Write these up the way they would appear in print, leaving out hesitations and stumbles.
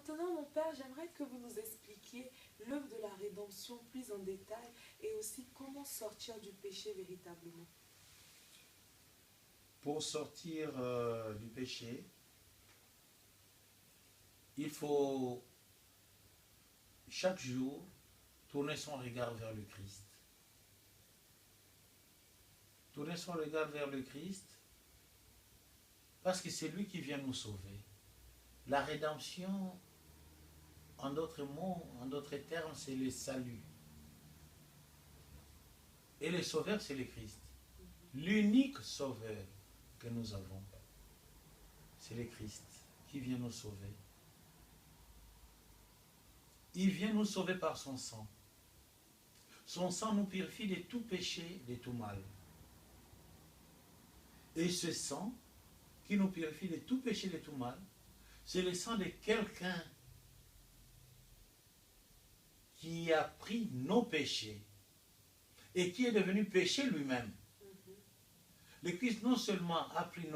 maintenant, mon Père, j'aimerais que vous nous expliquiez l'œuvre de la rédemption plus en détail et aussi comment sortir du péché véritablement. Pour sortir du péché, il faut chaque jour tourner son regard vers le Christ. Tourner son regard vers le Christ parce que c'est lui qui vient nous sauver. La rédemption, en d'autres mots, en d'autres termes, c'est le salut. Et le sauveur, c'est le Christ. L'unique sauveur que nous avons, c'est le Christ qui vient nous sauver. Il vient nous sauver par son sang. Son sang nous purifie de tout péché, de tout mal. Et ce sang qui nous purifie de tout péché, de tout mal, c'est le sang de quelqu'un qui a pris nos péchés et qui est devenu péché lui-même. Le Christ non seulement a pris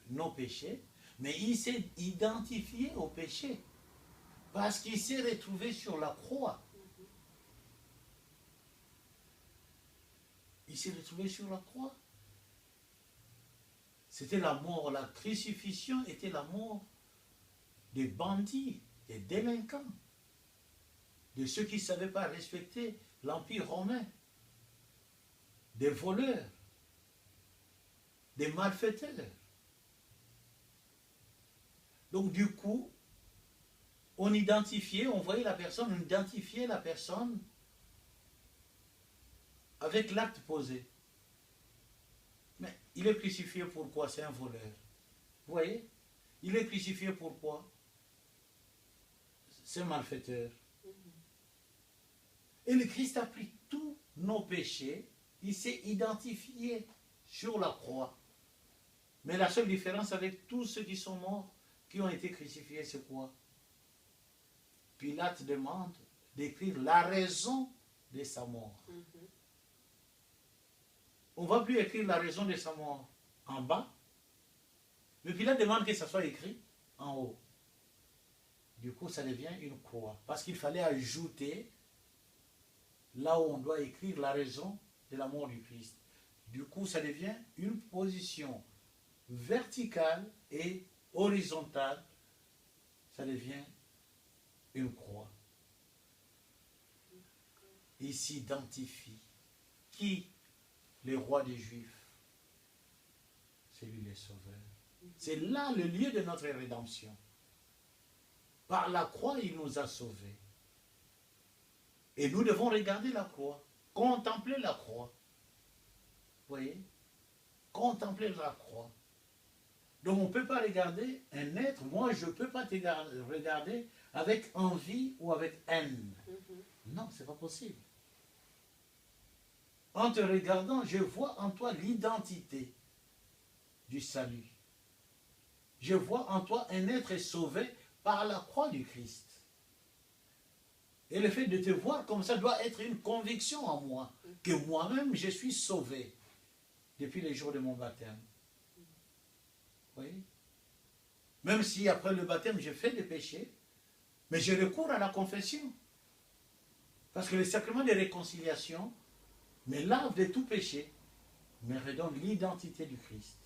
nos péchés, mais il s'est identifié au péché. Parce qu'il s'est retrouvé sur la croix. Il s'est retrouvé sur la croix. C'était la mort, la crucifixion était la mort des bandits, des délinquants, de ceux qui ne savaient pas respecter l'Empire romain, des voleurs, des malfaiteurs. Donc du coup, on identifiait, on voyait la personne, on identifiait la personne avec l'acte posé. Mais il est crucifié pourquoi? C'est un voleur. Vous voyez? Il est crucifié pourquoi? C'est un malfaiteur. Et le Christ a pris tous nos péchés, il s'est identifié sur la croix. Mais la seule différence avec tous ceux qui sont morts, qui ont été crucifiés, c'est quoi? Pilate demande d'écrire la raison de sa mort. On ne va plus écrire la raison de sa mort en bas, mais Pilate demande que ça soit écrit en haut. Du coup, ça devient une croix. Parce qu'il fallait ajouter là où on doit écrire la raison de la mort du Christ. Du coup, ça devient une position verticale et horizontale. Ça devient une croix. Il s'identifie. Qui? Le roi des Juifs. C'est lui le sauveur. C'est là le lieu de notre rédemption. Par la croix, il nous a sauvés. Et nous devons regarder la croix, contempler la croix. Vous voyez? Contempler la croix. Donc on ne peut pas regarder un être, moi je ne peux pas te regarder avec envie ou avec haine. Non, ce n'est pas possible. En te regardant, je vois en toi l'identité du salut. Je vois en toi un être sauvé par la croix du Christ. Et le fait de te voir comme ça doit être une conviction en moi, que moi-même je suis sauvé depuis les jours de mon baptême. Vous voyez? Même si après le baptême j'ai fait des péchés, mais je recours à la confession. Parce que le sacrement de réconciliation me lave de tout péché, me redonne l'identité du Christ.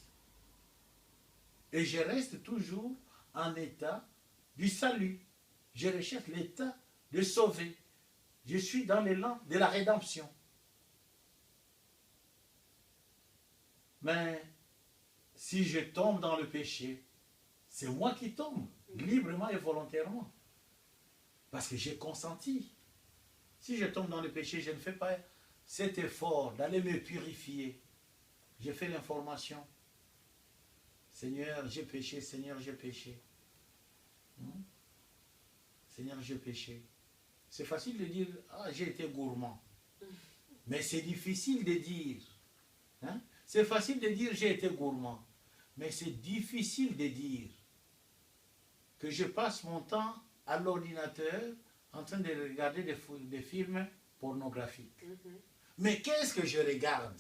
Et je reste toujours en état du salut. Je recherche l'état de sauver. Je suis dans l'élan de la rédemption. Mais si je tombe dans le péché, c'est moi qui tombe, librement et volontairement. Parce que j'ai consenti. Si je tombe dans le péché, je ne fais pas cet effort d'aller me purifier. J'ai fait l'information. Seigneur, j'ai péché, Seigneur, j'ai péché. Seigneur, j'ai péché. C'est facile de dire, ah, j'ai été gourmand. Mais c'est difficile de dire. Hein? C'est facile de dire, j'ai été gourmand. Mais c'est difficile de dire que je passe mon temps à l'ordinateur en train de regarder des films pornographiques. Mais qu'est-ce que je regarde?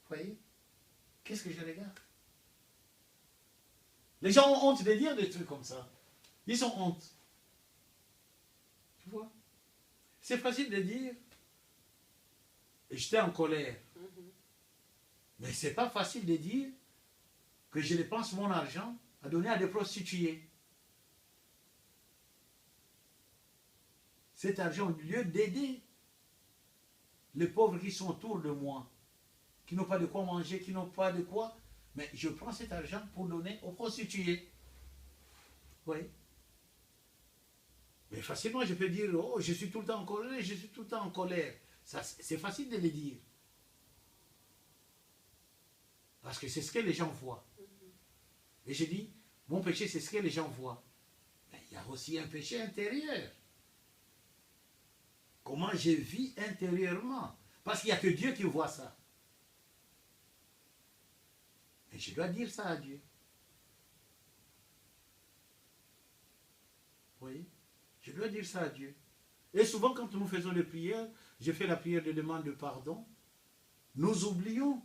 Vous voyez? Qu'est-ce que je regarde? Les gens ont honte de dire des trucs comme ça. Ils ont honte. Tu vois? C'est facile de dire, j'étais en colère. Mais ce n'est pas facile de dire que je dépense mon argent à donner à des prostituées. Cet argent, au lieu d'aider les pauvres qui sont autour de moi, qui n'ont pas de quoi manger, qui n'ont pas de quoi, mais je prends cet argent pour donner aux prostituées. Oui. Mais facilement, je peux dire, oh, je suis tout le temps en colère, je suis tout le temps en colère. C'est facile de le dire. Parce que c'est ce que les gens voient. Et je dis, mon péché, c'est ce que les gens voient. Mais il y a aussi un péché intérieur. Comment je vis intérieurement. Parce qu'il n'y a que Dieu qui voit ça. Et je dois dire ça à Dieu. Vous voyez? Je dois dire ça à Dieu. Et souvent, quand nous faisons les prières, je fais la prière de demande de pardon, nous oublions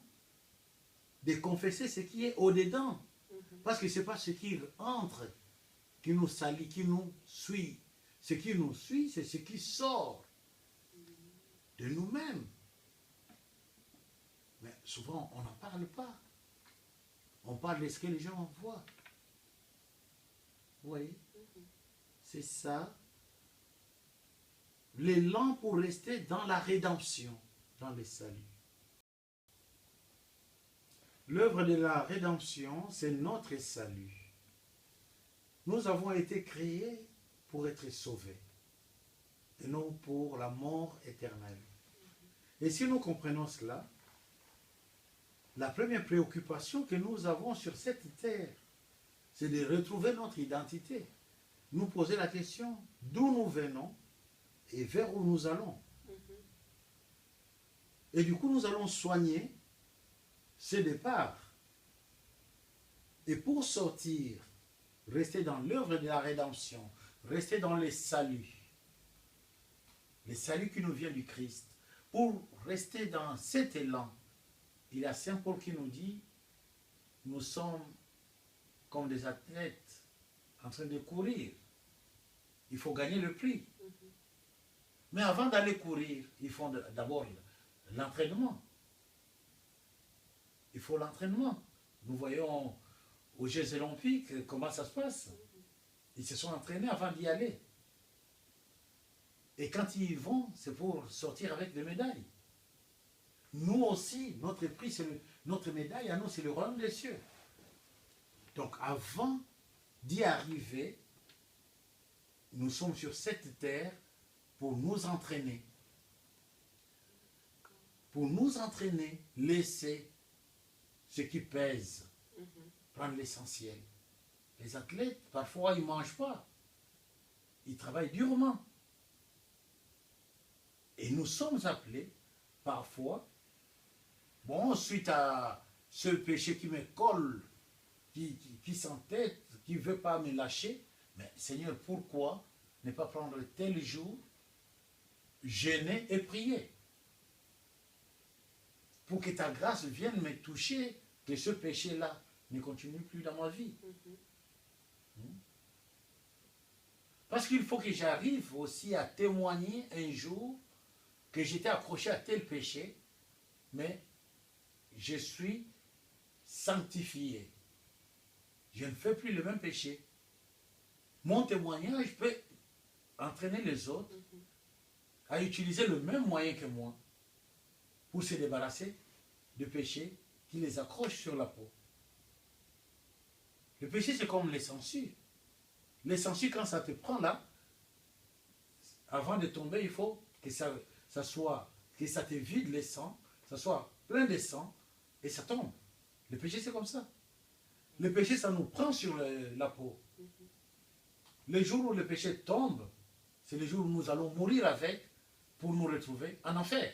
de confesser ce qui est au-dedans. Parce que ce n'est pas ce qui entre qui nous salit, qui nous suit. Ce qui nous suit, c'est ce qui sort de nous-mêmes. Mais souvent, on n'en parle pas. On parle de ce que les gens voient. Vous voyez? C'est ça. L'élan pour rester dans la rédemption, dans le salut. L'œuvre de la rédemption, c'est notre salut. Nous avons été créés pour être sauvés, et non pour la mort éternelle. Et si nous comprenons cela, la première préoccupation que nous avons sur cette terre, c'est de retrouver notre identité. Nous poser la question d'où nous venons et vers où nous allons. Et du coup, nous allons soigner ce départ. Et pour sortir, rester dans l'œuvre de la rédemption, rester dans le salut qui nous vient du Christ, pour rester dans cet élan, il y a Saint Paul qui nous dit, nous sommes comme des athlètes en train de courir. Il faut gagner le prix. Mais avant d'aller courir, il faut d'abord l'entraînement. Il faut l'entraînement. Nous voyons aux Jeux Olympiques comment ça se passe. Ils se sont entraînés avant d'y aller. Et quand ils y vont, c'est pour sortir avec des médailles. Nous aussi, notre prix, notre médaille à nous, c'est le royaume des cieux. Donc avant d'y arriver, nous sommes sur cette terre pour nous entraîner. Pour nous entraîner, laisser ce qui pèse, prendre l'essentiel. Les athlètes, parfois, ils ne mangent pas. Ils travaillent durement. Et nous sommes appelés, parfois, bon, suite à ce péché qui me colle, qui s'entête, qui ne veut pas me lâcher, mais Seigneur, pourquoi ne pas prendre tel jour, jeûner et prier, pour que ta grâce vienne me toucher, que ce péché-là ne continue plus dans ma vie. Parce qu'il faut que j'arrive aussi à témoigner un jour que j'étais accroché à tel péché, mais je suis sanctifié. Je ne fais plus le même péché. Mon témoignage peut entraîner les autres à utiliser le même moyen que moi pour se débarrasser de péchés qui les accrochent sur la peau. Le péché, c'est comme les sangsues. Les sangsues, quand ça te prend là, avant de tomber, il faut que ça soit, que ça te vide les sangs, ça soit plein de sang, et ça tombe. Le péché, c'est comme ça. Le péché, ça nous prend sur la peau. Le jour où le péché tombe, c'est le jour où nous allons mourir avec pour nous retrouver en enfer.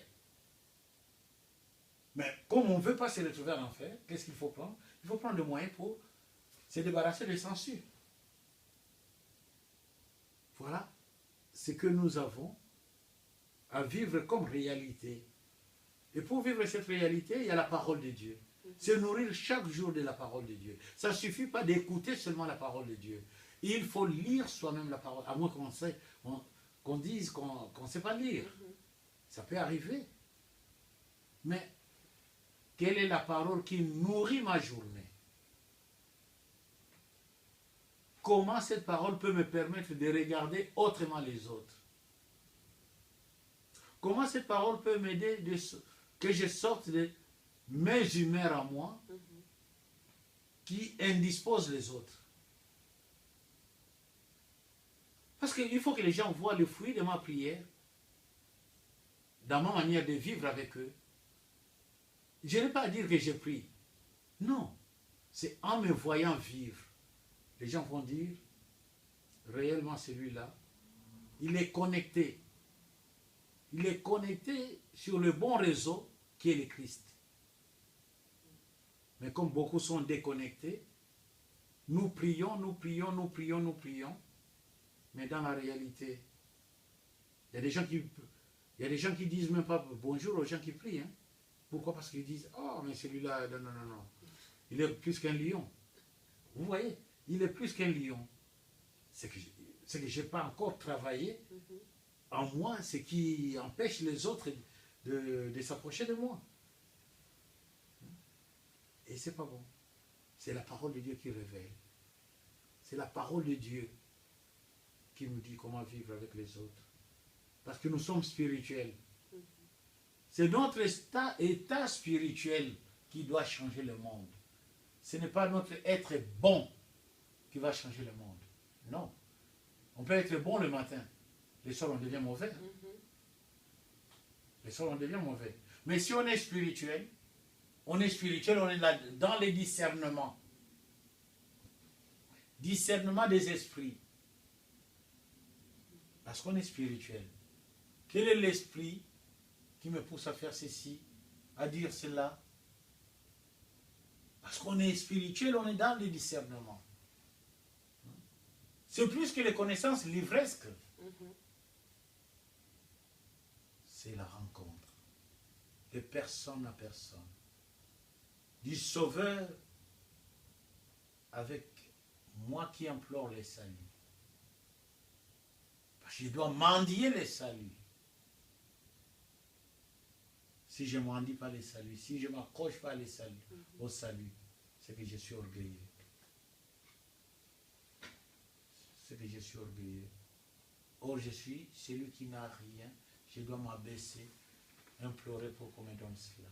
Mais comme on ne veut pas se retrouver en enfer, qu'est-ce qu'il faut prendre? Il faut prendre le moyen pour se débarrasser des sangsues. Voilà ce que nous avons à vivre comme réalité. Et pour vivre cette réalité, il y a la parole de Dieu. Se nourrir chaque jour de la parole de Dieu. Ça ne suffit pas d'écouter seulement la parole de Dieu. Il faut lire soi-même la parole, à moins qu'on dise qu'on ne sait pas lire. Ça peut arriver. Mais quelle est la parole qui nourrit ma journée? Comment cette parole peut me permettre de regarder autrement les autres? Comment cette parole peut m'aider que je sorte de mes humeurs à moi qui indisposent les autres? Parce qu'il faut que les gens voient le fruit de ma prière dans ma manière de vivre avec eux. Je n'ai pas à dire que j'ai pris. Non. C'est en me voyant vivre. Les gens vont dire, réellement celui-là, il est connecté. Il est connecté sur le bon réseau qui est le Christ. Mais comme beaucoup sont déconnectés, nous prions, nous prions, nous prions, nous prions. Mais dans la réalité, il y a des gens qui disent même pas bonjour aux gens qui prient. Hein. Pourquoi? Parce qu'ils disent, oh, mais celui-là, non, non, non, non. Il est plus qu'un lion. Vous voyez, il est plus qu'un lion. C'est que je n'ai pas encore travaillé en moi, ce qui empêche les autres de s'approcher de moi. Et c'est pas bon. C'est la parole de Dieu qui révèle. C'est la parole de Dieu qui nous dit comment vivre avec les autres. Parce que nous sommes spirituels. C'est notre état spirituel qui doit changer le monde. Ce n'est pas notre être bon qui va changer le monde. Non. On peut être bon le matin. Le soir, on devient mauvais. Le soir, on devient mauvais. Mais si on est spirituel, on est là dans les discernements. Discernement des esprits. Parce qu'on est spirituel. Quel est l'esprit qui me pousse à faire ceci, à dire cela? Parce qu'on est spirituel, on est dans les discernements. C'est plus que les connaissances livresques. C'est la rencontre de personne à personne. Du Sauveur avec moi qui implore les saluts. Parce que je dois mendier les saluts. Si je ne mendie pas les saluts, si je ne m'accroche pas au salut, c'est que je suis orgueilleux. C'est que je suis orgueilleux. Or, je suis celui qui n'a rien. Je dois m'abaisser, implorer pour qu'on me donne cela.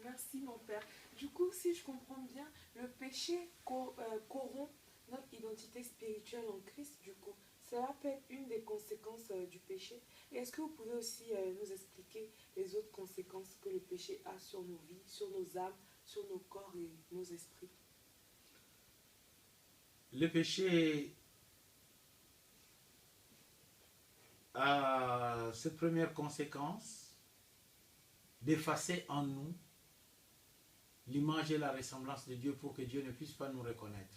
Merci mon Père. Du coup, si je comprends bien, le péché corrompt notre identité spirituelle en Christ, du coup. Cela peut être une des conséquences du péché. Et est-ce que vous pouvez aussi nous expliquer les autres conséquences que le péché a sur nos vies, sur nos âmes, sur nos corps et nos esprits? Le péché a cette première conséquence d'effacer en nous l'image et la ressemblance de Dieu pour que Dieu ne puisse pas nous reconnaître.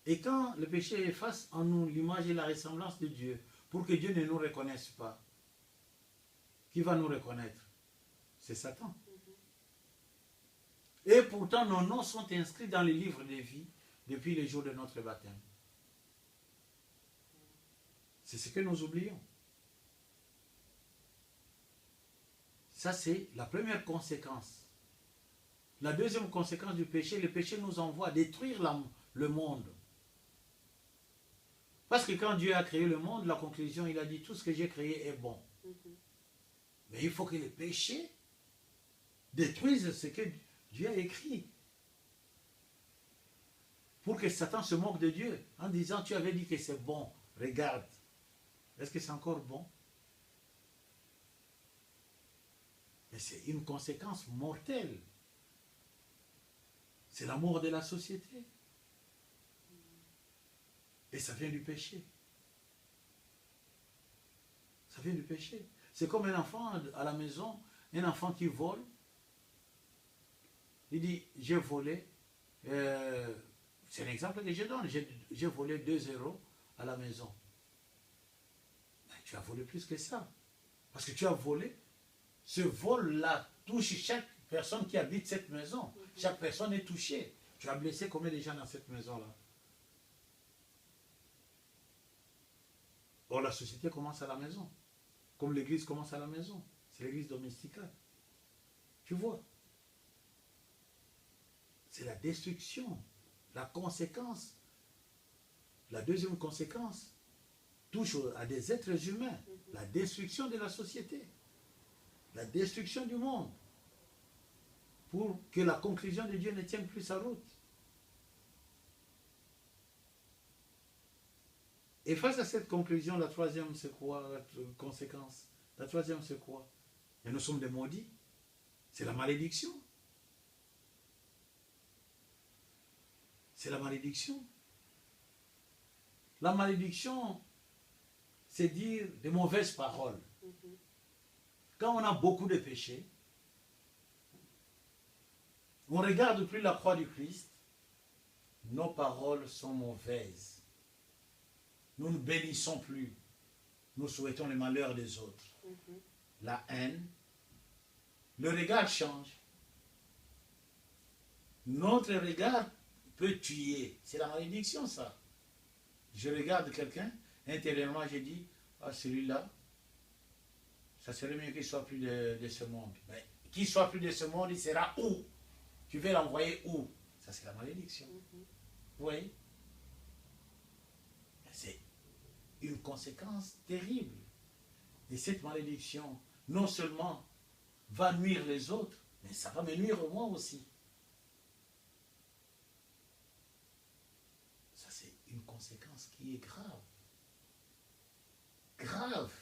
Et quand le péché efface en nous l'image et la ressemblance de Dieu pour que Dieu ne nous reconnaisse pas, qui va nous reconnaître? C'est Satan. Et pourtant, nos noms sont inscrits dans les livres de vie depuis le jour de notre baptême. C'est ce que nous oublions. Ça, c'est la première conséquence. La deuxième conséquence du péché, le péché nous envoie à détruire le monde. Parce que quand Dieu a créé le monde, la conclusion, il a dit tout ce que j'ai créé est bon. Mais il faut que le péché détruise ce que Dieu a écrit. Pour que Satan se moque de Dieu en disant tu avais dit que c'est bon, regarde. Est-ce que c'est encore bon? Mais c'est une conséquence mortelle. C'est la mort de la société. Et ça vient du péché. Ça vient du péché. C'est comme un enfant à la maison, un enfant qui vole. Il dit, j'ai volé, c'est un exemple que je donne, j'ai volé 2 € à la maison. Mais tu as volé plus que ça. Parce que tu as volé ce vol-là touche chaque personne qui habite cette maison. Chaque personne est touchée. Tu as blessé combien de gens dans cette maison-là? Or, la société commence à la maison. Comme l'église commence à la maison. C'est l'église domesticale. Tu vois? C'est la destruction. La conséquence. La deuxième conséquence touche à des êtres humains. La destruction de la société. La destruction du monde. Pour que la conclusion de Dieu ne tienne plus sa route. Et face à cette conclusion, la troisième, c'est quoi la conséquence? La troisième, c'est quoi? Et nous sommes des maudits. C'est la malédiction. C'est la malédiction. La malédiction, c'est dire des mauvaises paroles. Quand on a beaucoup de péchés, on ne regarde plus la croix du Christ, nos paroles sont mauvaises. Nous ne bénissons plus. Nous souhaitons le malheur des autres. La haine. Le regard change. Notre regard peut tuer. C'est la malédiction, ça. Je regarde quelqu'un, intérieurement, je dis, ah, celui-là, ça serait mieux qu'il soit plus de ce monde. Mais qu'il soit plus de ce monde, il sera où? Tu veux l'envoyer où? Ça, c'est la malédiction. Vous voyez? C'est une conséquence terrible. Et cette malédiction, non seulement va nuire les autres, mais ça va me nuire moi aussi. Ça, c'est une conséquence qui est grave. Grave.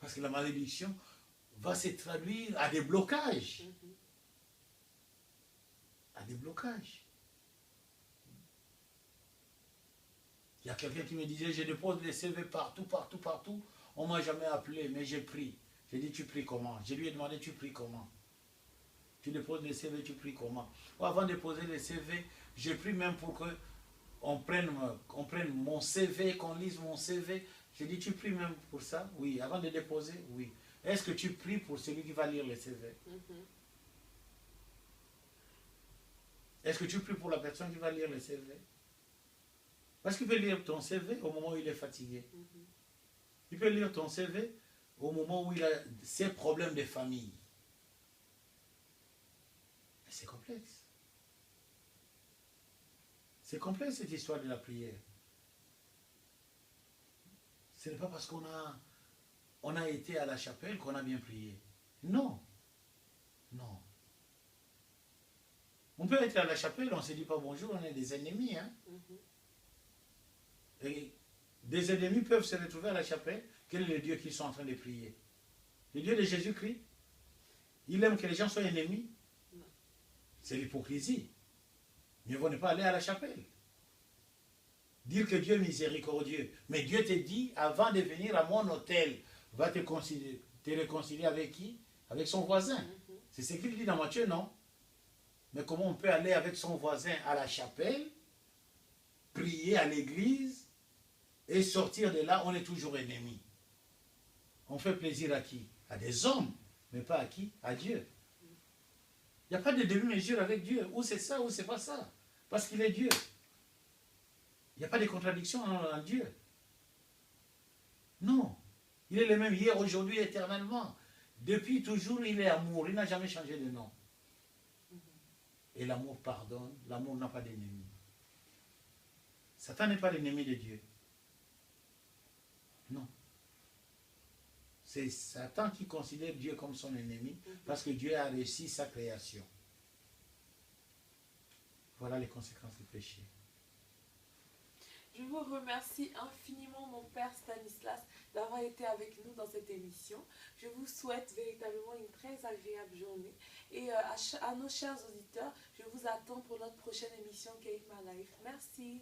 Parce que la malédiction va se traduire à des blocages. À des blocages. Il y a quelqu'un qui me disait, je dépose des CV partout, partout, partout. On ne m'a jamais appelé, mais j'ai pris. J'ai dit, tu pries comment? Je lui ai demandé, tu pries comment? Tu déposes des CV, tu pries comment? Avant de déposer les CV, j'ai pris même pour qu'on prenne mon CV, qu'on lise mon CV. J'ai dit, tu pries même pour ça? Oui. Avant de déposer? Oui. Est-ce que tu pries pour celui qui va lire les CV? Est-ce que tu pries pour la personne qui va lire les CV? Parce qu'il peut lire ton CV au moment où il est fatigué. Il peut lire ton CV au moment où il a ses problèmes de famille. Mais c'est complexe. C'est complexe cette histoire de la prière. Ce n'est pas parce qu'on a été à la chapelle qu'on a bien prié. Non. Non. On peut être à la chapelle, on ne se dit pas bonjour, on est des ennemis. Hein? Et des ennemis peuvent se retrouver à la chapelle. Quel est le Dieu qu'ils sont en train de prier? Le Dieu de Jésus-Christ? Il aime que les gens soient ennemis? C'est l'hypocrisie. Mieux vaut ne pas aller à la chapelle. Dire que Dieu est miséricordieux. Mais Dieu te dit, avant de venir à mon hôtel, va te réconcilier avec qui? Avec son voisin. C'est ce qu'il dit dans Matthieu, non? Mais comment on peut aller avec son voisin à la chapelle, prier à l'église, et sortir de là, on est toujours ennemis. On fait plaisir à qui? À des hommes, mais pas à qui? À Dieu. Il n'y a pas de demi-mesure avec Dieu. Ou c'est ça, ou c'est pas ça. Parce qu'il est Dieu. Il n'y a pas de contradiction en Dieu. Non. Il est le même hier, aujourd'hui, éternellement. Depuis toujours, il est amour. Il n'a jamais changé de nom. Et l'amour pardonne. L'amour n'a pas d'ennemi. Satan n'est pas l'ennemi de Dieu. Non. C'est Satan qui considère Dieu comme son ennemi parce que Dieu a réussi sa création. Voilà les conséquences du péché. Je vous remercie infiniment, mon Père Stanislas, d'avoir été avec nous dans cette émission. Je vous souhaite véritablement une très agréable journée. Et à nos chers auditeurs, je vous attends pour notre prochaine émission Keima Life. Merci.